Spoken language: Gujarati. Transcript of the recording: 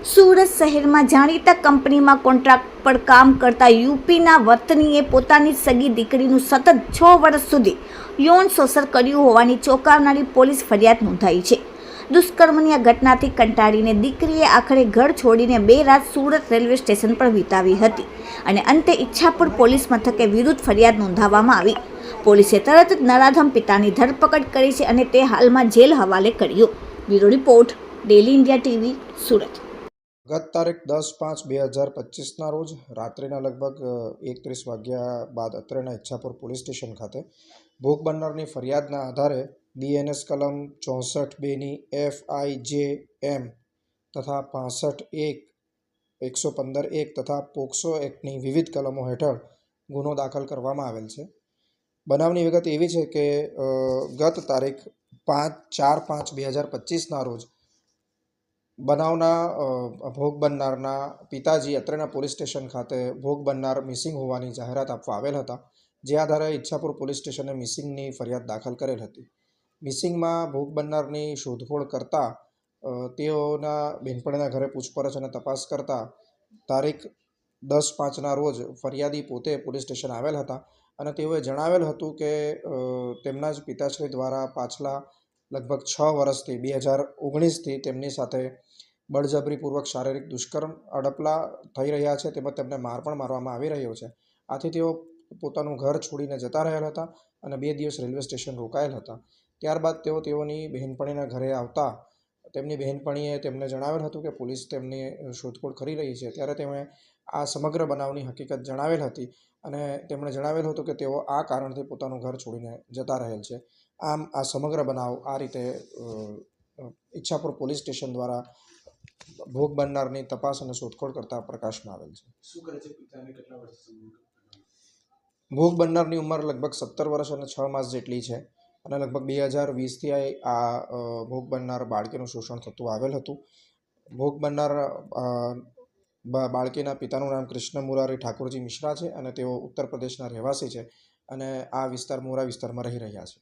સુરત શહેરમાં જાણીતા કંપનીમાં કોન્ટ્રાક્ટ પર કામ કરતા યુપીના વતનીએ પોતાની સગી દીકરીનું સતત 6 વર્ષ સુધી યૌન શોષણ કર્યું હોવાની ચોંકાવનારી પોલીસ ફરિયાદ નોંધાઈ છે. દુષ્કર્મની આ ઘટનાથી કંટાળીને દીકરીએ આખરે ઘર છોડીને 2 રાત સુરત રેલવે સ્ટેશન પર વિતાવી હતી અને અંતે ઈચ્છાપુર પોલીસ મથકે વિરુદ્ધ ફરિયાદ નોંધાવવામાં આવી. પોલીસે તરત જ નરાધમ પિતાની ધરપકડ કરી છે અને તે હાલમાં જેલ હવાલે કર્યો. Bureau report, daily India TV, Surat. ગત તારીખ 10/5/2025ના રોજ રાત્રિના લગભગ 31 વાગ્યા બાદ અત્રેના ઈચ્છાપુર પોલીસ સ્ટેશન ખાતે ભોગ બનનારની ફરિયાદના આધારે BNS કલમ 64(2) FIJM તથા 65(1) 115(1) તથા પોક્સો એક્ટની વિવિધ કલમો હેઠળ ગુનો દાખલ કરવામાં આવેલ છે. બનાવની વિગત એવી છે કે ગત તારીખ 4/5/2025ના રોજ બનાવના ભોગ બનનારના પિતાજી અત્રેના પોલીસ સ્ટેશન ખાતે ભોગ બનનાર મિસિંગ હોવાની જાહેરાત આપવા આવેલ હતા, જે આધારે ઈચ્છાપુર પોલીસ સ્ટેશને મિસિંગની ફરિયાદ દાખલ કરેલ હતી. મિસિંગમાં ભોગ બનનારની શોધખોળ કરતા તેઓના બહેનપણીના ઘરે પૂછપરછ અને તપાસ કરતા તારીખ 10/5ના રોજ ફરિયાદી પોતે પોલીસ સ્ટેશન આવેલ હતા અને તેઓએ જણાવેલ હતું કે તેમના જ પિતાશ્રી દ્વારા પાછલા લગભગ 6 વર્ષથી 2019થી તેમની સાથે બળજબરીપૂર્વક શારીરિક દુષ્કર્મ અડપલા થઈ રહ્યા છે, તેમજ તેમને માર પણ મારવામાં આવી રહ્યો છે. આથી તેઓ પોતાનું ઘર છોડીને જતા રહેલ હતા અને 2 દિવસ રેલવે સ્ટેશન રોકાયેલ હતા. ત્યારબાદ તેઓની બહેનપણીના ઘરે આવતા તેમની બહેનપણીએ તેમને જણાવેલ હતું કે પોલીસ તેમની શોધખોળ કરી રહી છે. ત્યારે તેમણે આ સમગ્ર બનાવની હકીકત જણાવેલ હતી અને તેમણે જણાવેલ હતું કે તેઓ આ કારણથી પોતાનું ઘર છોડીને જતા રહેલ છે. આમ આ સમગ્ર બનાવ આ રીતે ઈચ્છાપુર પોલીસ સ્ટેશન દ્વારા ભોગ બનનારની તપાસ અને શોધખોળ કરતા પ્રકાશમાં આવેલ છે. શું કરે છે પિતાને? કેટલા વર્ષથી? ભોગ બનનારની ઉંમર લગભગ 17 વર્ષ અને 6 માસ જેટલી છે અને લગભગ 2020થી આ ભોગ બનનાર બાળકીનું શોષણ થતું આવેલ હતું. ભોગ બનનાર બાળકીના પિતાનું નામ કૃષ્ણ મુરારી ઠાકોરજી મિશ્રા છે અને તેઓ ઉત્તર પ્રદેશના રહેવાસી છે અને આ વિસ્તાર મોરા વિસ્તારમાં રહી રહ્યા છે.